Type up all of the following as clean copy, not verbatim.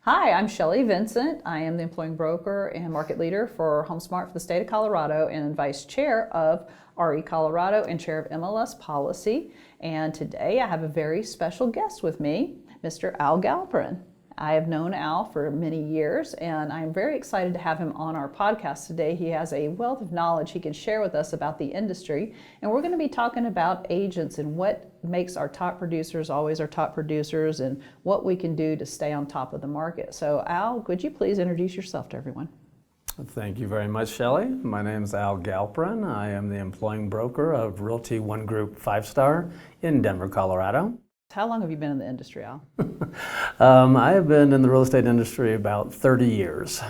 Hi, I'm Shelly Vincent. I am the employing broker and market leader for HomeSmart for the state of Colorado and vice chair of REcolorado and chair of MLS policy. And today I have a very special guest with me, Mr. Al Galperin. I have known Al for many years, and I'm very excited to have him on our podcast today. He has a wealth of knowledge he can share with us about the industry, and we're going to be talking about agents and what makes our top producers always our top producers and what we can do to stay on top of the market. So Al, could you please introduce yourself to everyone? Thank you very much, Shelly. My name is Al Galperin. I am the employing broker of Realty One Group 5-Star in Denver, Colorado. How long have you been in the industry, Al? I have been in the real estate industry about 30 years.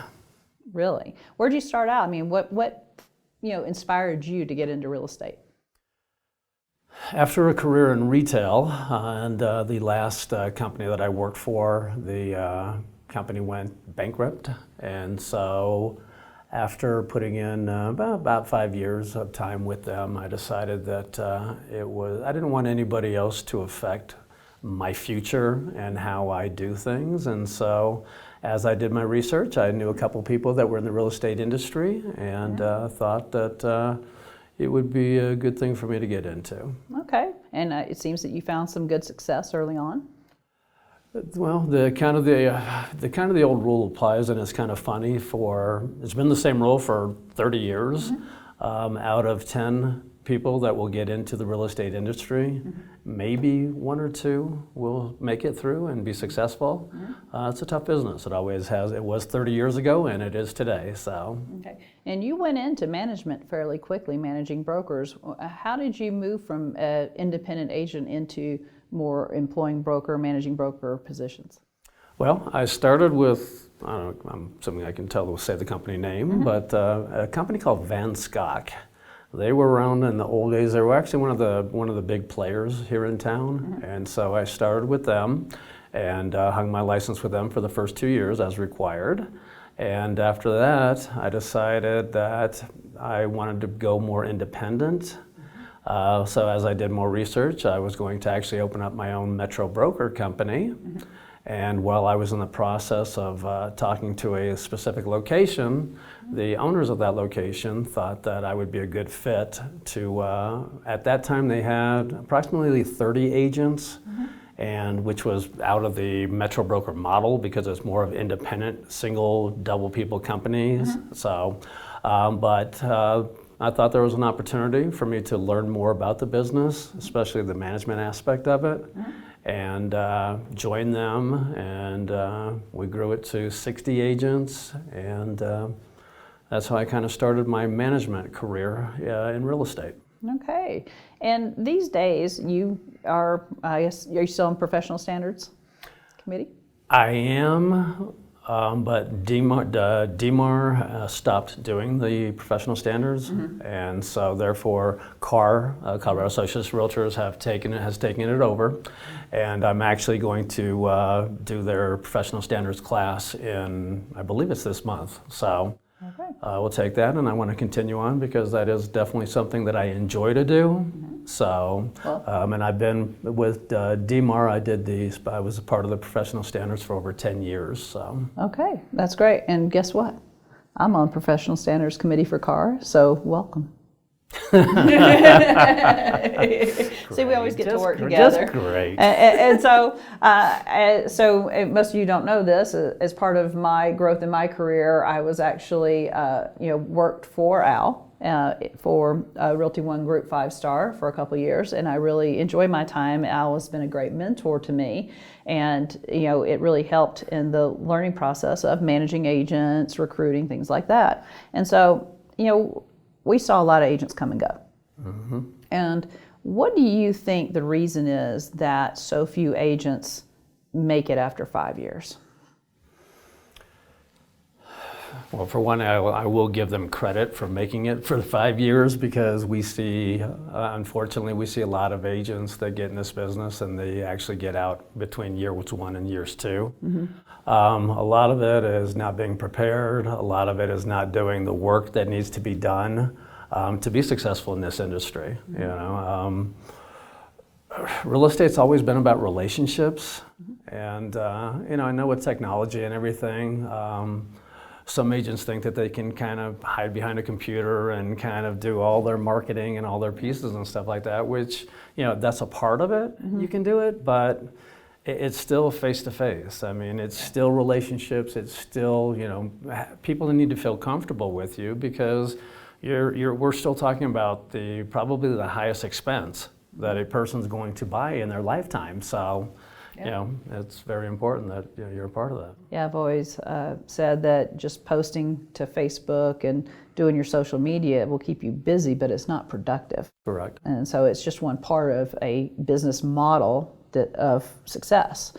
Really? Where'd you start out? I mean, what inspired you to get into real estate? After a career in retail, and the last company that I worked for, the company went bankrupt, and so after putting in about 5 years of time with them, I decided that I didn't want anybody else to affect my future and how I do things. And so as I did my research, I knew a couple people that were in the real estate industry and thought that it would be a good thing for me to get into. Okay, and it seems that you found some good success early on. Well, the kind of the old rule applies, and it's kind of funny. It's been the same rule for 30 years. Out of 10 people that will get into the real estate industry, maybe one or two will make it through and be successful. It's a tough business. It always has. It was 30 years ago, and it is today. So. Okay. And you went into management fairly quickly, managing brokers. How did you move from an independent agent into more employing broker, managing broker positions? Well, I started with, I don't know, I'm assuming I can say the company name, but a company called Van Skok. They were around in the old days. They were actually one of the big players here in town, and so I started with them and hung my license with them for the first 2 years as required. And after that, I decided that I wanted to go more independent. So as I did more research, I was going to actually open up my own metro broker company. And while I was in the process of talking to a specific location, the owners of that location thought that I would be a good fit to, at that time they had approximately 30 agents, and which was out of the metro broker model because it's more of independent, single, double people companies. So, but I thought there was an opportunity for me to learn more about the business, especially the management aspect of it, and joined them, and we grew it to 60 agents, and that's how I kind of started my management career in real estate. Okay, and these days you are, I guess, are you still on professional standards committee? I am. But DMAR stopped doing the professional standards, and so therefore Colorado Associates Realtors has taken it over, and I'm actually going to do their professional standards class in, I believe it's this month. So we'll take that, and I want to continue on because that is definitely something that I enjoy to do. So, and I've been with DMAR. I was a part of the professional standards for over 10 years. So. Okay, that's great. And guess what? I'm on professional standards committee for CAR. So welcome. See, we always get to work together. Just great. And so, most of you don't know this. As part of my growth in my career, I was actually, worked for Al. For Realty One Group 5-Star for a couple of years, and I really enjoy my time. Al has been a great mentor to me, and it really helped in the learning process of managing agents, recruiting, things like that. And so, we saw a lot of agents come and go. And what do you think the reason is that so few agents make it after 5 years? Well, for one, I will give them credit for making it for 5 years because we see, unfortunately, we see a lot of agents that get in this business and they actually get out between years 1 and years 2. A lot of it is not being prepared. A lot of it is not doing the work that needs to be done to be successful in this industry. Real estate's always been about relationships, And I know with technology and everything, some agents think that they can kind of hide behind a computer and kind of do all their marketing and all their pieces and stuff like that, which, that's a part of it. You can do it, but it's still face-to-face. I mean, it's still relationships. It's still, people need to feel comfortable with you, because we're still talking about probably the highest expense that a person's going to buy in their lifetime. So, it's very important that you're a part of that. Yeah, I've always said that just posting to Facebook and doing your social media will keep you busy, but it's not productive. Correct. And so it's just one part of a business model of success.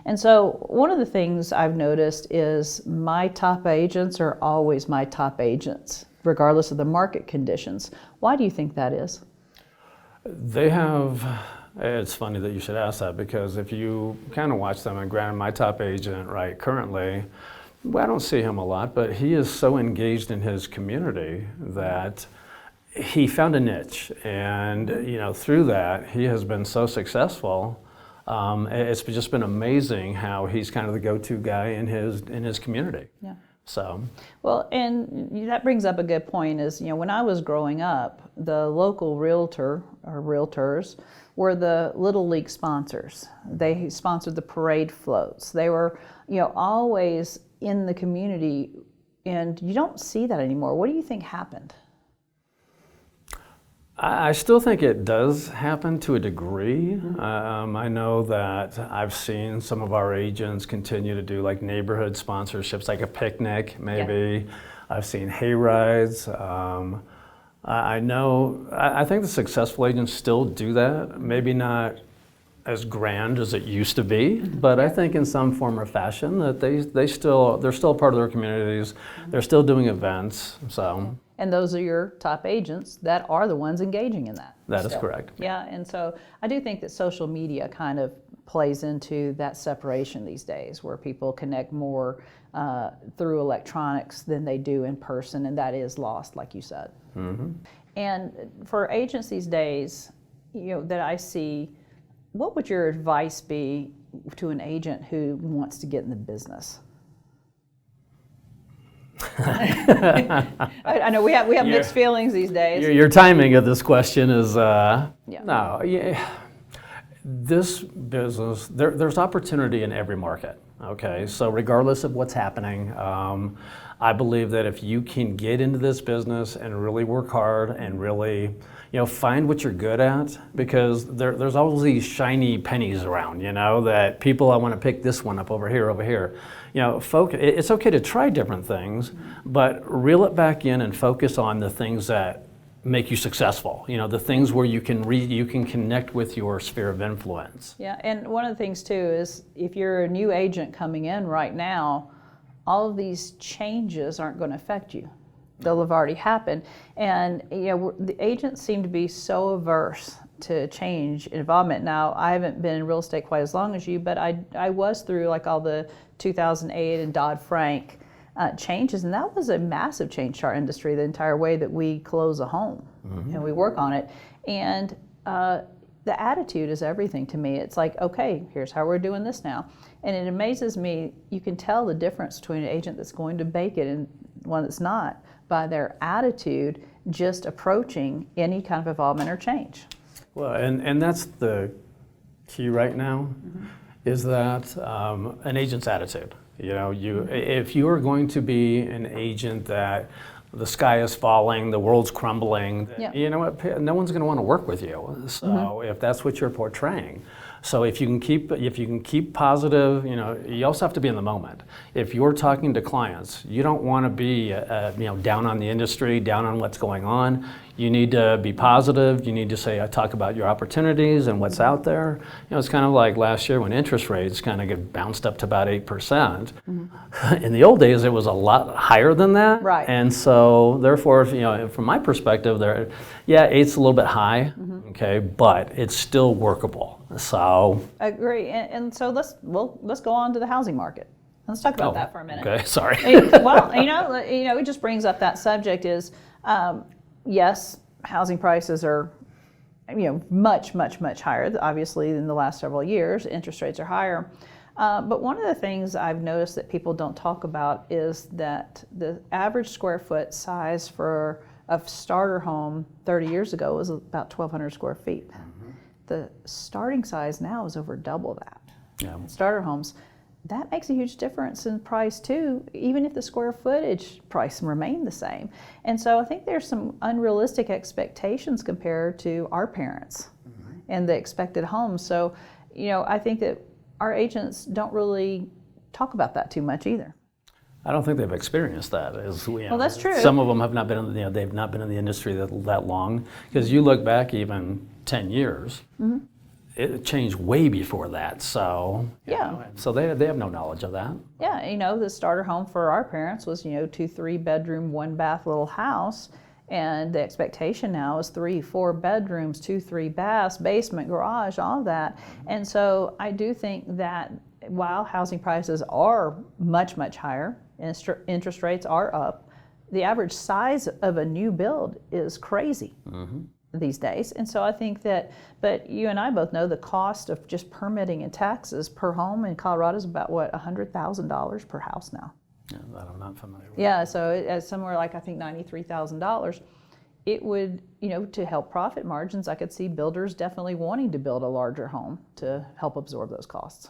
And so one of the things I've noticed is my top agents are always my top agents, regardless of the market conditions. Why do you think that is? It's funny that you should ask that, because if you kind of watch them, and granted, my top agent, right, currently, well, I don't see him a lot, but he is so engaged in his community that he found a niche, and through that, he has been so successful. It's just been amazing how he's kind of the go-to guy in his community. Yeah. So. Well, and that brings up a good point. Is when I was growing up, the local realtor or realtors were the Little League sponsors. They sponsored the parade floats. They were, always in the community, and you don't see that anymore. What do you think happened? I still think it does happen to a degree. I know that I've seen some of our agents continue to do like neighborhood sponsorships, like a picnic maybe. Yeah. I've seen hay rides. I think the successful agents still do that. Maybe not as grand as it used to be, but I think in some form or fashion that they're still a part of their communities. They're still doing events. So. And those are your top agents that are the ones engaging in that. That is correct. Yeah, and so I do think that social media kind of plays into that separation these days, where people connect more through electronics than they do in person, and that is lost, like you said. Mm-hmm. And for agents these days, that I see, what would your advice be to an agent who wants to get in the business? I know we have mixed feelings these days. Your timing of this question is this business, there's opportunity in every market. Okay, so regardless of what's happening, I believe that if you can get into this business and really work hard and really find what you're good at, because there's always these shiny pennies around, that people, I want to pick this one up over here. It's okay to try different things, but reel it back in and focus on the things that make you successful. The things where you can connect with your sphere of influence. Yeah, and one of the things too is if you're a new agent coming in right now, all of these changes aren't going to affect you. They'll have already happened. And the agents seem to be so averse to change involvement. Now, I haven't been in real estate quite as long as you, but I was through like all the 2008 and Dodd-Frank changes, and that was a massive change to our industry, the entire way that we close a home and we work on it. And the attitude is everything to me. It's like, okay, here's how we're doing this now. And it amazes me, you can tell the difference between an agent that's going to bake it and one that's not by their attitude just approaching any kind of involvement or change. Well, and that's the key right now, is that an agent's attitude. If you are going to be an agent that the sky is falling, the world's crumbling, you know what? No one's going to want to work with you. So if that's what you're portraying. So if you can keep positive, you also have to be in the moment. If you're talking to clients, you don't want to be down on the industry, down on what's going on. You need to be positive. You need to talk about your opportunities and what's out there. It's kind of like last year when interest rates kind of get bounced up to about 8%. In the old days, it was a lot higher than that. Right. And so, therefore, from my perspective, 8's a little bit high, okay, but it's still workable. So. I agree. And so let's go on to the housing market. Let's talk about that for a minute. Okay, sorry. Well, it just brings up that subject is. Yes, housing prices are, much, much, much higher, obviously, in the last several years. Interest rates are higher. But one of the things I've noticed that people don't talk about is that the average square foot size for a starter home 30 years ago was about 1,200 square feet. The starting size now is over double that. Yeah. Starter homes, that makes a huge difference in price too, even if the square footage price remained the same. And so I think there's some unrealistic expectations compared to our parents and the expected homes. So, I think that our agents don't really talk about that too much either. I don't think they've experienced that. Well, that's true. Some of them have not been, they've not been in the industry that long. Because you look back even 10 years, it changed way before that. So so they have no knowledge of that. Yeah, the starter home for our parents was 2-3 bedroom, 1 bath little house, and the expectation now is 3-4 bedrooms, 2-3 baths, basement, garage, all of that. And so I do think that while housing prices are much, much higher, interest rates are up, the average size of a new build is crazy these days. And so I think that, but you and I both know the cost of just permitting and taxes per home in Colorado is about, what, $100,000 per house now. Yeah, that I'm not familiar with. Yeah, so it's somewhere like, I think, $93,000. It would, to help profit margins, I could see builders definitely wanting to build a larger home to help absorb those costs.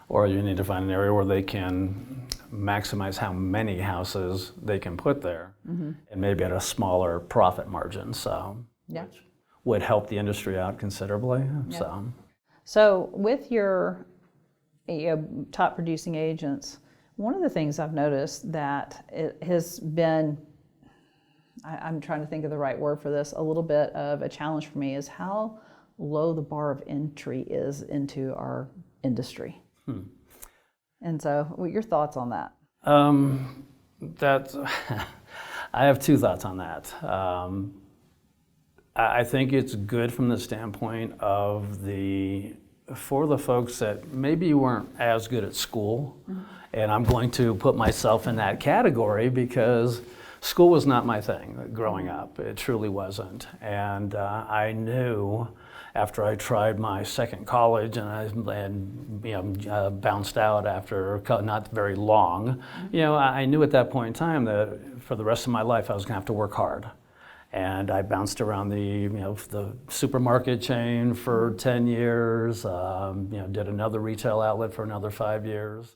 Or you need to find an area where they can maximize how many houses they can put there, and maybe at a smaller profit margin. So, which would help the industry out considerably. Yeah. So with your top producing agents, one of the things I've noticed that it has been, I'm trying to think of the right word for this, a little bit of a challenge for me is how low the bar of entry is into our industry. And so, what are your thoughts on that? I have two thoughts on that. I think it's good from the standpoint of for the folks that maybe you weren't as good at school, and I'm going to put myself in that category because school was not my thing growing up. It truly wasn't. And I knew after I tried my second college and bounced out after not very long, I knew at that point in time that for the rest of my life I was gonna have to work hard. And I bounced around the supermarket chain for 10 years, did another retail outlet for another 5 years.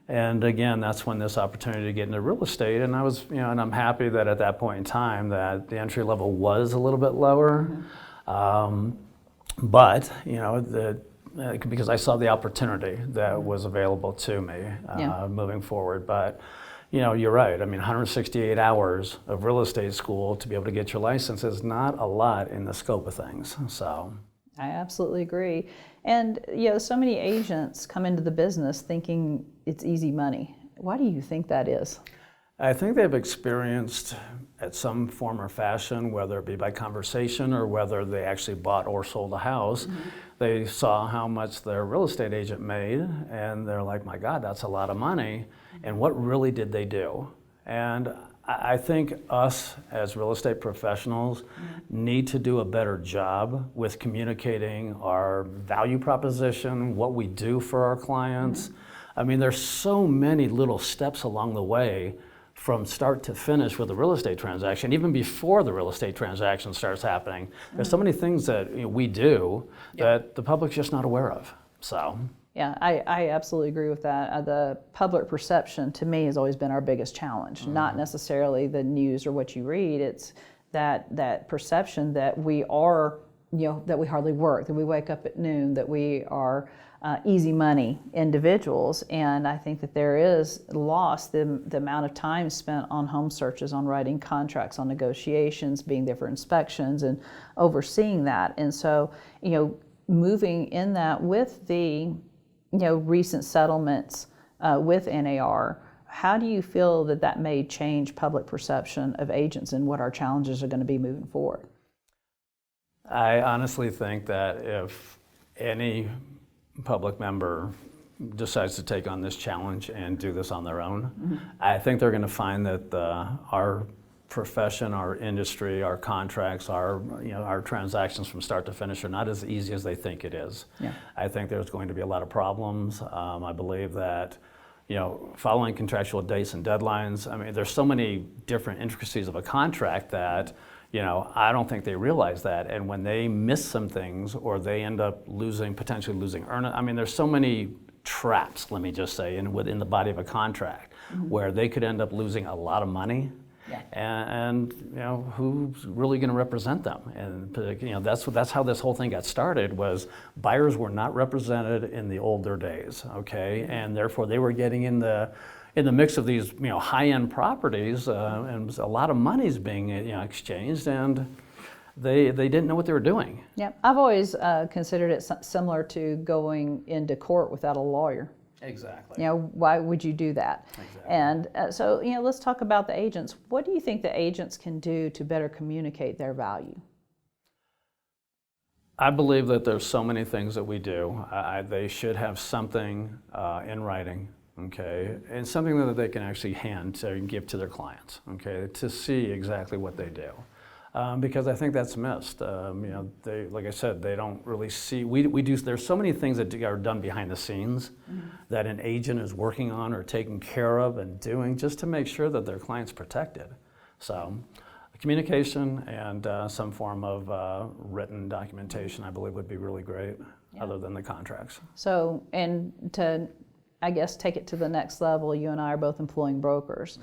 And again, that's when this opportunity to get into real estate, and I was, and I'm happy that at that point in time that the entry level was a little bit lower. But, because I saw the opportunity that was available to me moving forward. But, you're right. I mean, 168 hours of real estate school to be able to get your license is not a lot in the scope of things. So I absolutely agree. And, so many agents come into the business thinking it's easy money. Why do you think that is? I think they've experienced at some form or fashion, whether it be by conversation or whether they actually bought or sold a house, they saw how much their real estate agent made, and they're like, my God, that's a lot of money. And what really did they do? And I think us as real estate professionals need to do a better job with communicating our value proposition, what we do for our clients. I mean, there's so many little steps along the way from start to finish with a real estate transaction, even before the real estate transaction starts happening. There's so many things that we do that the public's just not aware of. So. Yeah, I absolutely agree with that. The public perception, to me, has always been our biggest challenge. Not necessarily the news or what you read. It's that perception that we are, that we hardly work, that we wake up at noon, that we are easy money individuals. And I think that there is lost the amount of time spent on home searches, on writing contracts, on negotiations, being there for inspections, and overseeing that. And so, moving in that with the recent settlements with NAR, how do you feel that may change public perception of agents and what our challenges are going to be moving forward? I honestly think that if any public member decides to take on this challenge and do this on their own, I think they're going to find that our profession, our industry, our contracts, our transactions from start to finish are not as easy as they think it is. Yeah. I think there's going to be a lot of problems. I believe that, following contractual dates and deadlines, I mean, there's so many different intricacies of a contract that, I don't think they realize that. And when they miss some things or they end up potentially losing earnings, I mean, there's so many traps, let me just say, within the body of a contract, where they could end up losing a lot of money. Yeah. And who's really going to represent them? And that's how this whole thing got started. Was buyers were not represented in the older days, okay, and therefore they were getting in the mix of these high-end properties, and a lot of money's being exchanged, and they didn't know what they were doing. Yeah, I've always considered it similar to going into court without a lawyer. Exactly. Why would you do that? Exactly. And so, let's talk about the agents. What do you think the agents can do to better communicate their value? I believe that there's so many things that we do. They should have something in writing, okay, and something that they can actually give to their clients, okay, to see exactly what they do. Because I think that's missed. Like I said, they don't really see. We do. There's so many things that are done behind the scenes that an agent is working on or taking care of and doing just to make sure that their client's protected. So, communication and some form of written documentation, I believe, would be really great. Yeah. Other than the contracts. So, and to, I guess, take it to the next level, you and I are both employing brokers.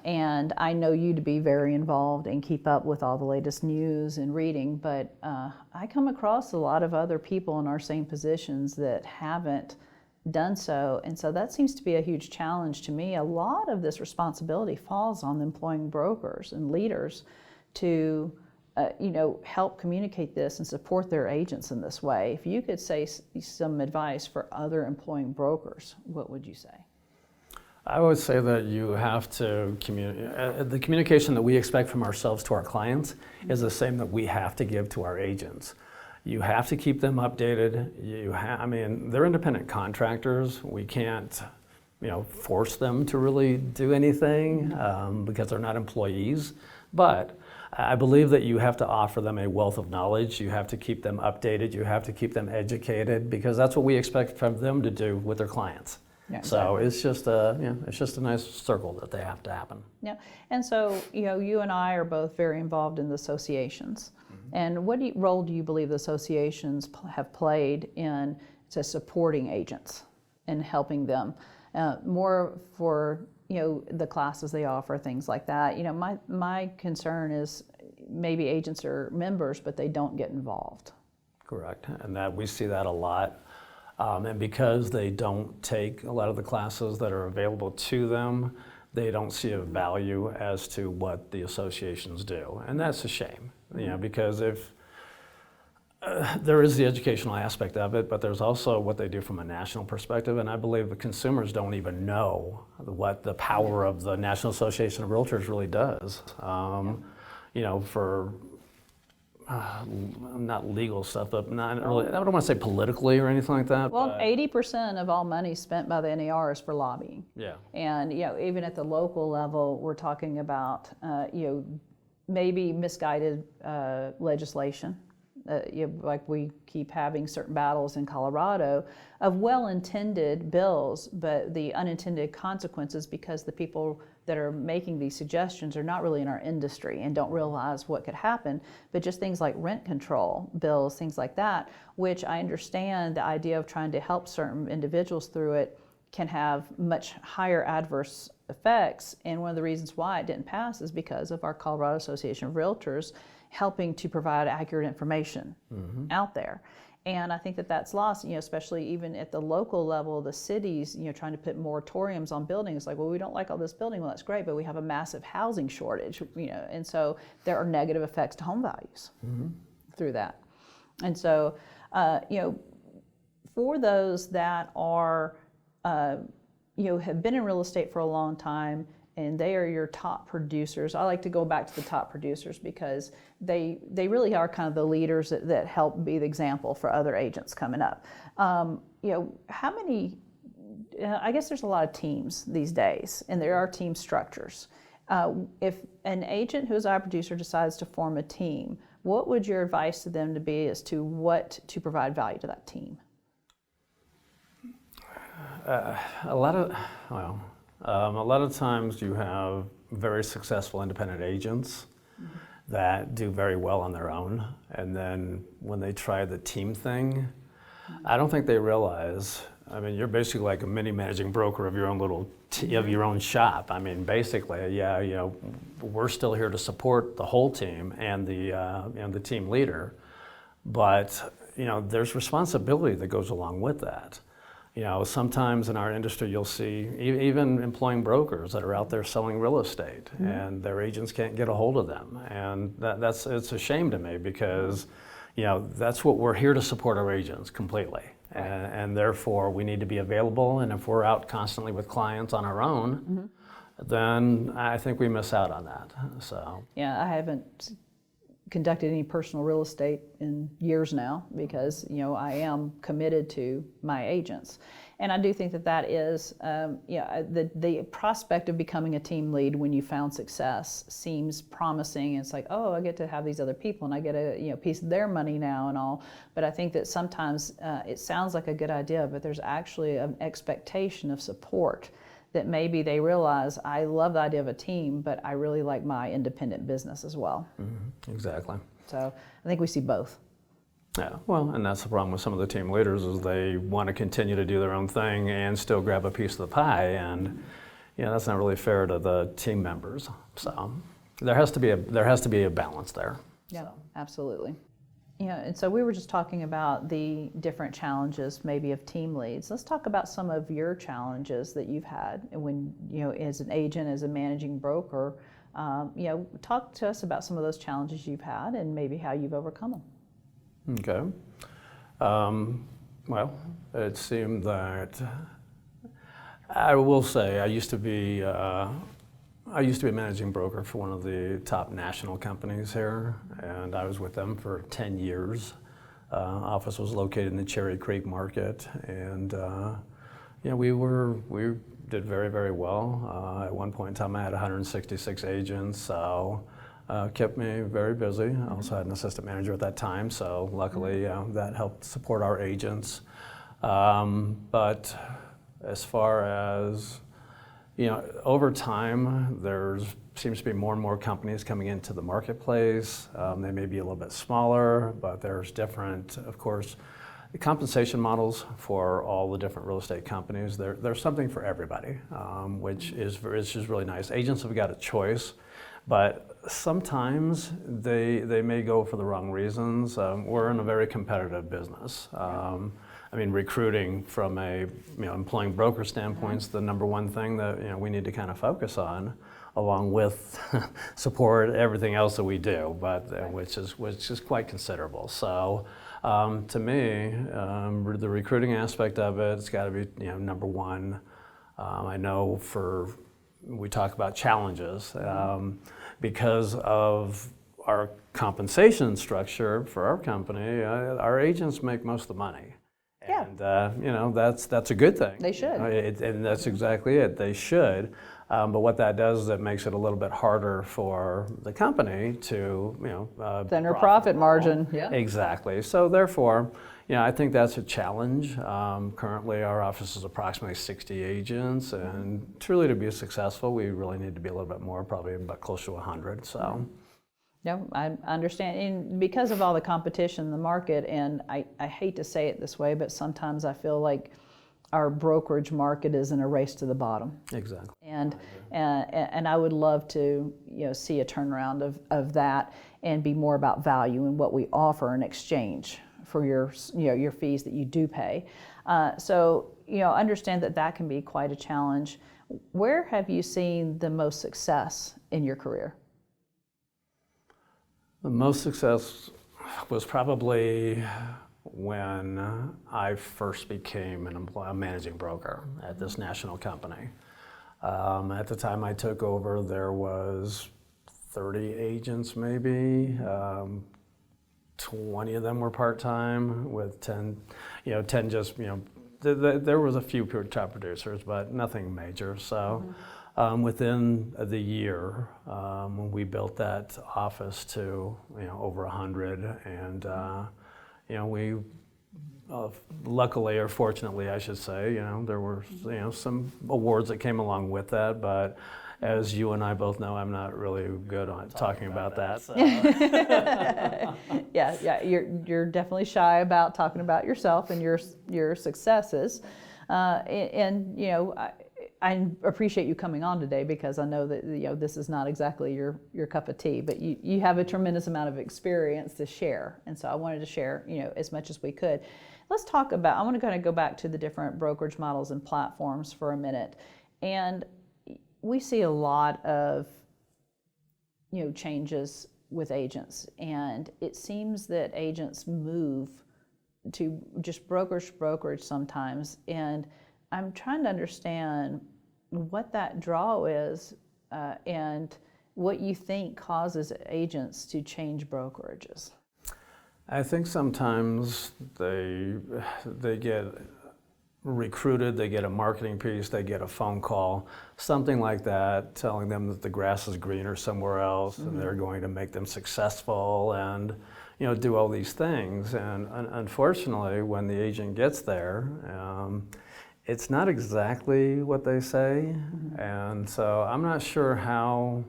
And I know you to be very involved and keep up with all the latest news and reading, but I come across a lot of other people in our same positions that haven't done so, and so that seems to be a huge challenge to me. A lot of this responsibility falls on the employing brokers and leaders to help communicate this and support their agents in this way. If you could say some advice for other employing brokers, what would you say? I would say that you have to communicate. The communication that we expect from ourselves to our clients is the same that we have to give to our agents. You have to keep them updated. They're independent contractors. We can't, force them to really do anything because they're not employees. But I believe that you have to offer them a wealth of knowledge. You have to keep them updated. You have to keep them educated because that's what we expect from them to do with their clients. Yeah, exactly. So it's just a nice circle that they have to happen. Yeah, and so you and I are both very involved in the associations. And what role do you believe the associations have played in supporting agents and helping them more for the classes they offer, things like that? My concern is maybe agents are members, but they don't get involved. Correct, and that we see that a lot. And because they don't take a lot of the classes that are available to them, they don't see a value as to what the associations do. And that's a shame, because if there is the educational aspect of it, but there's also what they do from a national perspective. And I believe the consumers don't even know what the power of the National Association of Realtors really does. For not legal stuff, but not really, I don't want to say politically or anything like that. Well, 80% of all money spent by the NAR is for lobbying. Yeah. And even at the local level, we're talking about maybe misguided legislation. Like we keep having certain battles in Colorado of well-intended bills, but the unintended consequences because the people that are making these suggestions are not really in our industry and don't realize what could happen, but just things like rent control bills, things like that, which I understand the idea of trying to help certain individuals through it can have much higher adverse effects. And one of the reasons why it didn't pass is because of our Colorado Association of Realtors helping to provide accurate information out there. And I think that that's lost, especially even at the local level, the cities, trying to put moratoriums on buildings. Like, well, we don't like all this building. Well, that's great, but we have a massive housing shortage, and so there are negative effects to home values through that. And so, for those that are, have been in real estate for a long time, and they are your top producers. I like to go back to the top producers because they really are kind of the leaders that help be the example for other agents coming up. How many, I guess there's a lot of teams these days, and there are team structures. If an agent who's our producer decides to form a team, what would your advice to them to be as to what to provide value to that team? A lot of times you have very successful independent agents that do very well on their own, and then when they try the team thing, I don't think they realize. I mean, you're basically like a mini managing broker of your own of your own shop. I mean, basically, yeah, we're still here to support the whole team and the team leader, but there's responsibility that goes along with that. Sometimes in our industry you'll see even employing brokers that are out there selling real estate, and their agents can't get a hold of them, and it's a shame to me, because that's what we're here to support, our agents completely. And therefore we need to be available, and if we're out constantly with clients on our own, then I think we miss out on that. So yeah, I haven't conducted any personal real estate in years now, because I am committed to my agents, and I do think that is the prospect of becoming a team lead when you found success seems promising. It's like, oh, I get to have these other people and I get a piece of their money now and all, but I think that sometimes it sounds like a good idea, but there's actually an expectation of support that maybe they realize, I love the idea of a team, but I really like my independent business as well. Exactly. So I think we see both. Yeah, well, and that's the problem with some of the team leaders, is they want to continue to do their own thing and still grab a piece of the pie, and that's not really fair to the team members. So there has to be a balance there. Yeah, so. Absolutely. And so we were just talking about the different challenges maybe of team leads. Let's talk about some of your challenges that you've had when, as an agent, as a managing broker. Talk to us about some of those challenges you've had and maybe how you've overcome them. Okay. Well, it seemed that, I will say, I used to be a managing broker for one of the top national companies here, and I was with them for 10 years. Office was located in the Cherry Creek market, and we did very, very well. At one point in time, I had 166 agents, so kept me very busy. I also had an assistant manager at that time, so luckily that helped support our agents. But as far as over time, there seems to be more and more companies coming into the marketplace. They may be a little bit smaller, but there's different, of course, the compensation models for all the different real estate companies. There's something for everybody, which is just really nice. Agents have got a choice, but sometimes they may go for the wrong reasons. We're in a very competitive business. Recruiting from a employing broker standpoint is the number one thing that we need to kind of focus on, along with support everything else that we do, but which is quite considerable. So to me, the recruiting aspect of it's got to be number one. I know we talk about challenges because of our compensation structure for our company. Our agents make most of the money. And that's a good thing. They should. And that's exactly it. They should. But what that does is it makes it a little bit harder for the company to, thinner profit margin. Yeah. Exactly. So therefore, I think that's a challenge. Currently, our office is approximately 60 agents, and truly to be successful, we really need to be a little bit more, probably about close to 100. So. No, I understand. And because of all the competition in the market, and I hate to say it this way, but sometimes I feel like our brokerage market is in a race to the bottom. Exactly. And I would love to see a turnaround of that and be more about value and what we offer in exchange for your fees that you do pay. So understand that can be quite a challenge. Where have you seen the most success in your career? The most success was probably when I first became a managing broker at this national company. At the time I took over, there was 30 agents maybe. 20 of them were part-time, with 10 just, there was a few top producers, but nothing major. So Within the year, when we built that office to over 100, and we luckily or fortunately, I should say, there were some awards that came along with that, but as you and I both know, I'm not really good on talking about that. So. Yeah, you're definitely shy about talking about yourself and your successes, and I appreciate you coming on today because I know that this is not exactly your cup of tea, but you have a tremendous amount of experience to share, and so I wanted to share as much as we could. Let's talk about. I want to kind of go back to the different brokerage models and platforms for a minute, and we see a lot of changes with agents, and it seems that agents move to just brokerage sometimes, and I'm trying to understand what that draw is and what you think causes agents to change brokerages. I think sometimes they get recruited, they get a marketing piece, they get a phone call, something like that, telling them that the grass is greener somewhere else, and they're going to make them successful and do all these things. And unfortunately, when the agent gets there, it's not exactly what they say, and so I'm not sure how,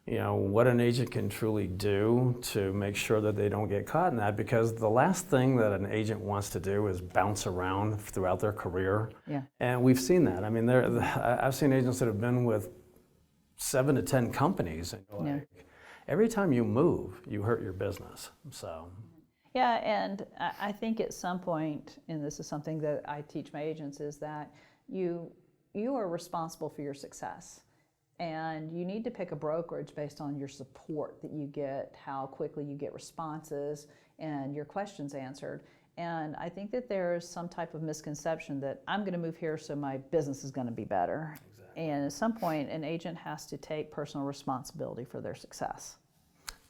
what an agent can truly do to make sure that they don't get caught in that, because the last thing that an agent wants to do is bounce around throughout their career. Yeah. And we've seen that. I mean, I've seen agents that have been with 7 to 10 companies, and every time you move, you hurt your business. So. Yeah, and I think at some point, and this is something that I teach my agents, is that you are responsible for your success. And you need to pick a brokerage based on your support that you get, how quickly you get responses, and your questions answered. And I think that there's some type of misconception that I'm going to move here so my business is going to be better. Exactly. And at some point, an agent has to take personal responsibility for their success.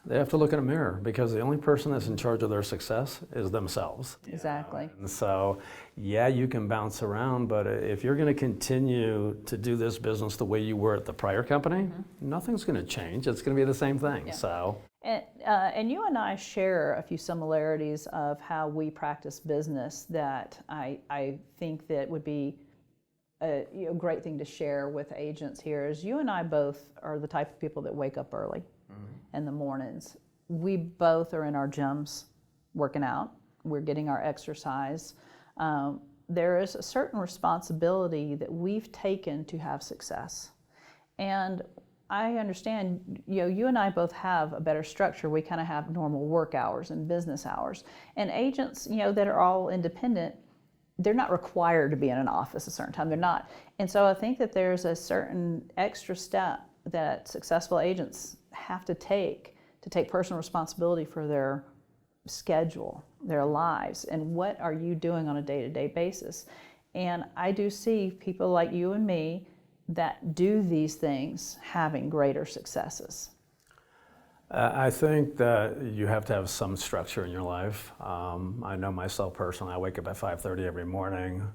They have to look in a mirror, because the only person that's in charge of their success is themselves. Exactly. And so, yeah, you can bounce around, but if you're going to continue to do this business the way you were at the prior company, nothing's going to change. It's going to be the same thing. Yeah. So. And you and I share a few similarities of how we practice business that I think that would be a great thing to share with agents here. Is you and I both are the type of people that wake up early. In the mornings. We both are in our gyms working out. We're getting our exercise. There is a certain responsibility that we've taken to have success. And I understand, you and I both have a better structure. We kind of have normal work hours and business hours. And agents, that are all independent, they're not required to be in an office a certain time. They're not. And so I think that there's a certain extra step that successful agents have to take personal responsibility for their schedule, their lives, and what are you doing on a day-to-day basis. And I do see people like you and me that do these things having greater successes. I think that you have to have some structure in your life. I know myself personally, I wake up at 5:30 every morning.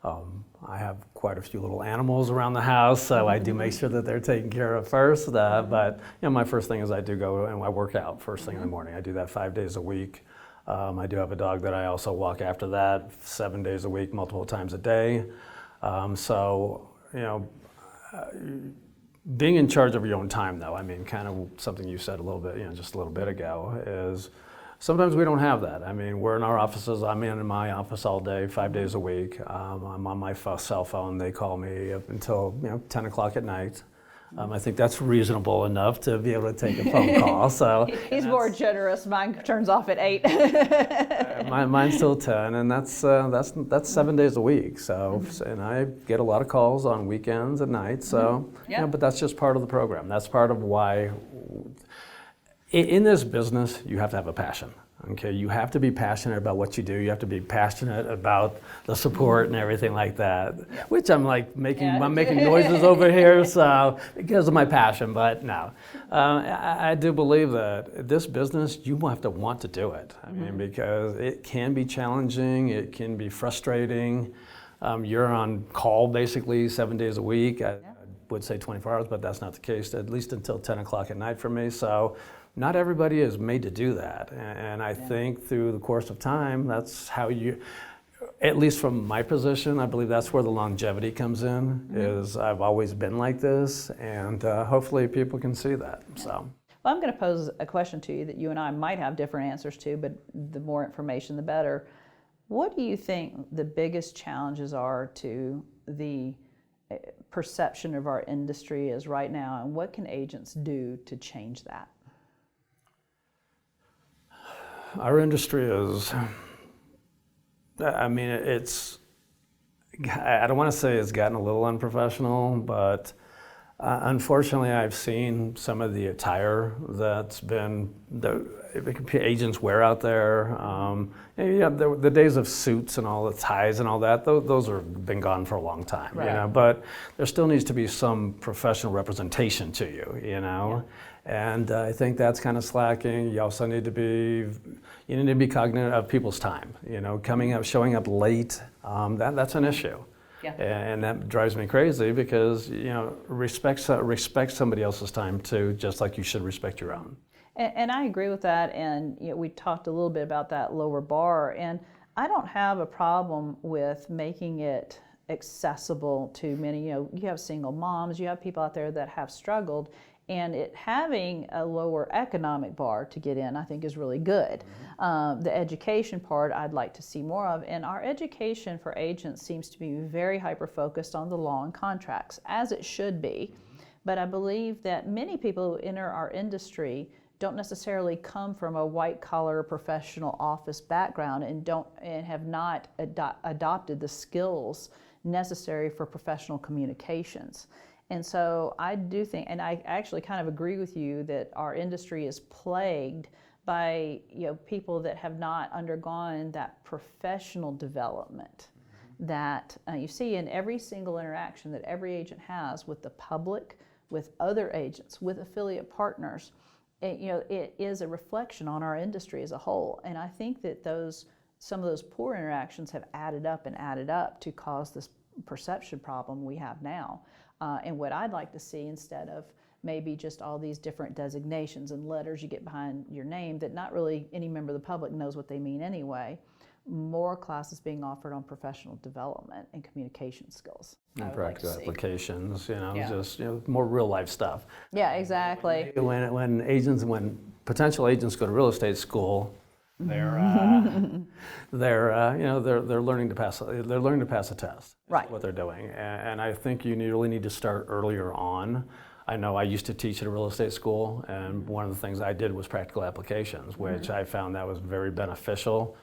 I have quite a few little animals around the house, so I do make sure that they're taken care of first. But my first thing is I do go and I work out first thing in the morning. I do that 5 days a week. I do have a dog that I also walk after that 7 days a week, multiple times a day. Being in charge of your own time, though, I mean, kind of something you said a little bit, just a little bit ago, is sometimes we don't have that. I mean, we're in our offices. I'm in my office all day, 5 days a week. I'm on my cell phone. They call me up until 10 o'clock at night. I think that's reasonable enough to be able to take a phone call. So he's more generous. Mine turns off at 8. Mine's till 10, and that's 7 days a week. So, and I get a lot of calls on weekends and nights. So, but that's just part of the program. That's part of why. In this business, you have to have a passion. Okay, you have to be passionate about what you do. You have to be passionate about the support and everything like that. Yeah. Which I'm like I'm making noises over here, so because of my passion. But no, I do believe that this business, you have to want to do it. I mean, because it can be challenging. It can be frustrating. You're on call basically 7 days a week. would say 24 hours, but that's not the case, at least until 10 o'clock at night for me. So not everybody is made to do that. And I think through the course of time, that's how you, at least from my position, I believe that's where the longevity comes in, is I've always been like this, and hopefully people can see that. So. Well, I'm going to pose a question to you that you and I might have different answers to, but the more information, the better. What do you think the biggest challenges are to the perception of our industry is right now, and what can agents do to change that? Our industry is, I mean, I don't want to say it's gotten a little unprofessional, but unfortunately I've seen some of the attire that's been, agents wear out there. The days of suits and all the ties and all that, those have been gone for a long time, right. You know, but there still needs to be some professional representation to you, you know. Yeah. And I think that's kind of slacking. You also need to be cognizant of people's time. You know, coming up, showing up late, that's an issue. Yeah. And that drives me crazy because, you know, respect somebody else's time too, just like you should respect your own. And I agree with that. And you know, we talked a little bit about that lower bar. And I don't have a problem with making it accessible to many. You know, you have single moms, you have people out there that have struggled. And having a lower economic bar to get in, I think, is really good. The education part, I'd like to see more of. And our education for agents seems to be very hyper-focused on the law and contracts, as it should be. But I believe that many people who enter our industry don't necessarily come from a white-collar professional office background and have not adopted the skills necessary for professional communications. And so I do think, and I actually kind of agree with you, that our industry is plagued by, you know, people that have not undergone that professional development that you see in every single interaction that every agent has with the public, with other agents, with affiliate partners. It is a reflection on our industry as a whole. And I think that some of those poor interactions have added up to cause this perception problem we have now. And what I'd like to see, instead of maybe just all these different designations and letters you get behind your name that not really any member of the public knows what they mean anyway, more classes being offered on professional development and communication skills. And practical applications, you know, just more real life stuff. Yeah, exactly. When potential agents go to real estate school, they're learning to pass. They're learning to pass a test. Right. What they're doing, and I think you really need to start earlier on. I know I used to teach at a real estate school, and one of the things I did was practical applications, which I found that was very beneficial.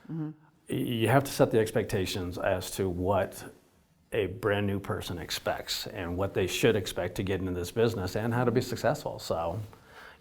You have to set the expectations as to what a brand new person expects and what they should expect to get into this business and how to be successful. So,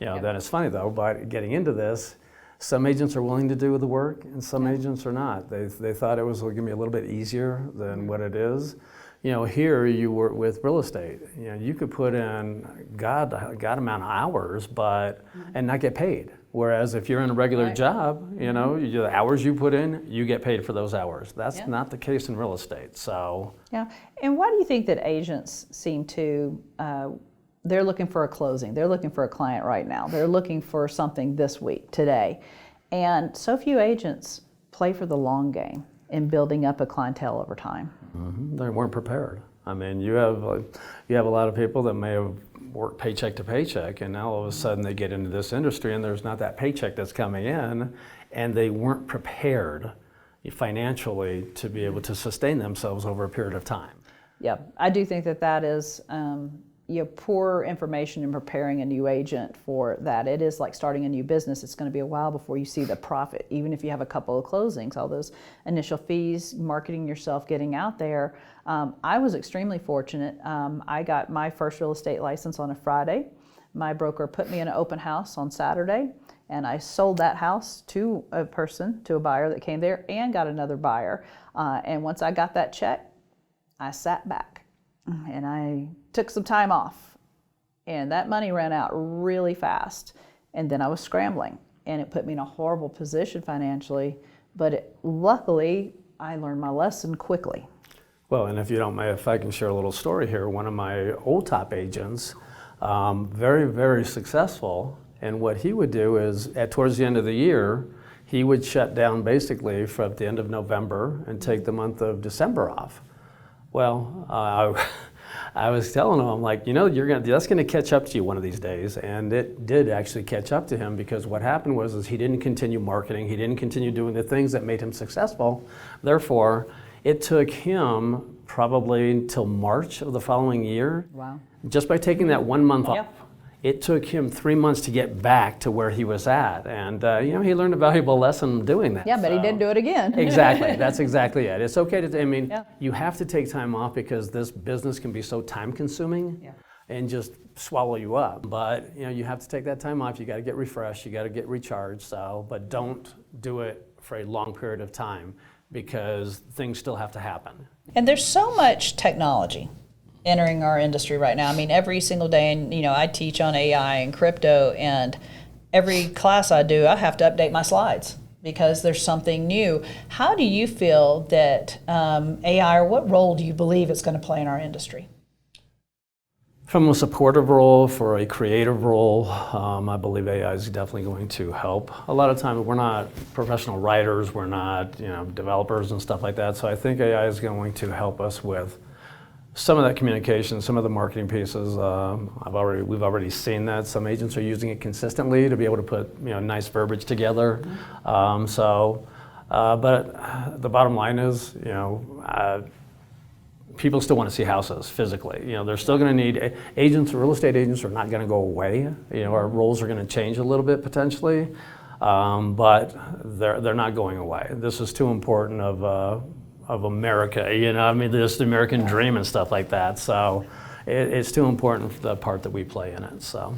then it's funny though, but getting into this, some agents are willing to do the work and some agents are not. They thought it was going to be a little bit easier than what it is. You know, here you work with real estate. You know, you could put in God amount of hours, but and not get paid. Whereas if you're in a regular job, the hours you put in, you get paid for those hours. That's not the case in real estate. So and why do you think that agents seem to? They're looking for a closing. They're looking for a client right now. They're looking for something this week, today, and so few agents play for the long game in building up a clientele over time. They weren't prepared. I mean, you have a lot of people that may have worked paycheck to paycheck, and now all of a sudden they get into this industry and there's not that paycheck that's coming in, and they weren't prepared financially to be able to sustain themselves over a period of time. Yeah, I do think that is poor information in preparing a new agent for that. It is like starting a new business. It's going to be a while before you see the profit, even if you have a couple of closings, all those initial fees, marketing yourself, getting out there. I was extremely fortunate. I got my first real estate license on a Friday. My broker put me in an open house on Saturday, and I sold that house to a buyer that came there, and got another buyer. And once I got that check, I sat back and I took some time off, and that money ran out really fast, and then I was scrambling, and it put me in a horrible position financially, but luckily I learned my lesson quickly. Well, and if you don't mind, if I can share a little story here, one of my old top agents, very, very successful, and what he would do is, towards the end of the year, he would shut down basically from the end of November and take the month of December off. Well, I was telling him, I'm like, you know, that's going to catch up to you one of these days, and it did actually catch up to him, because what happened was he didn't continue marketing, he didn't continue doing the things that made him successful. Therefore, it took him probably until March of the following year. Wow. Just by taking that 1 month off. Yep. It took him 3 months to get back to where he was at, and you know, he learned a valuable lesson doing that. Yeah, but he did do it again. Exactly, that's exactly it. It's okay to, I mean, Yeah. you have to take time off, because this business can be so time consuming. Yeah. And just swallow you up. But you know, you have to take that time off. You got to get refreshed. You got to get recharged. So, but don't do it for a long period of time, because things still have to happen. And there's so much technology entering our industry right now. I mean, every single day, and you know, I teach on AI and crypto, and every class I do, I have to update my slides because there's something new. How do you feel that AI, or what role do you believe it's going to play in our industry? From a supportive role for a creative role, I believe AI is definitely going to help. A lot of times we're not professional writers, we're not, you know, developers and stuff like that. So I think AI is going to help us with some of that communication, some of the marketing pieces. We've already seen that some agents are using it consistently to be able to put, you know, nice verbiage together. But the bottom line is, you know, people still want to see houses physically. You know, they're still going to need agents. Real estate agents are not going to go away. You know, our roles are going to change a little bit potentially, but they're not going away. This is too important of America. You know, I mean, this the American dream and stuff like that. So it's too important for the part that we play in it. So.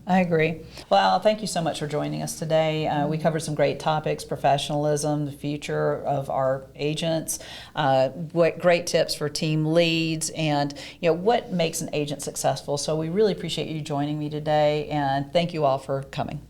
I agree. Well, thank you so much for joining us today. We covered some great topics: professionalism, the future of our agents, what great tips for team leads, and you know, what makes an agent successful. So we really appreciate you joining me today, and thank you all for coming.